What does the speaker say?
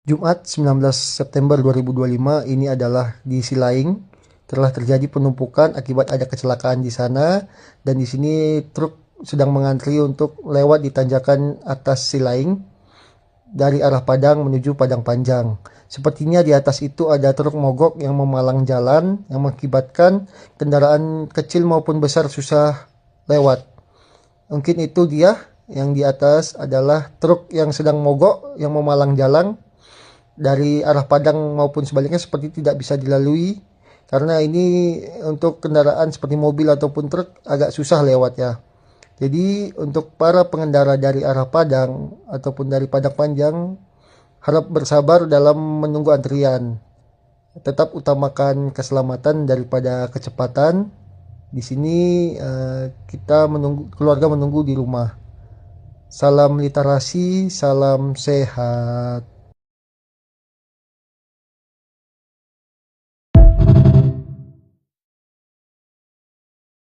Jumat 19 September 2025 ini adalah di Silaing. Telah terjadi penumpukan akibat ada kecelakaan di sana, dan di sini truk sedang mengantri untuk lewat di tanjakan atas Silaing dari arah Padang menuju Padang Panjang. Sepertinya di atas itu ada truk mogok yang memalang jalan yang mengakibatkan kendaraan kecil maupun besar susah lewat. Mungkin itu dia yang di atas adalah truk yang sedang mogok yang memalang jalan dari arah Padang maupun sebaliknya, seperti tidak bisa dilalui karena ini untuk kendaraan seperti mobil ataupun truk agak susah lewat ya. Jadi untuk para pengendara dari arah Padang ataupun dari Padang Panjang, harap bersabar dalam menunggu antrian. Tetap utamakan keselamatan daripada kecepatan. Di sini kita menunggu, keluarga menunggu di rumah. Salam literasi, salam sehat.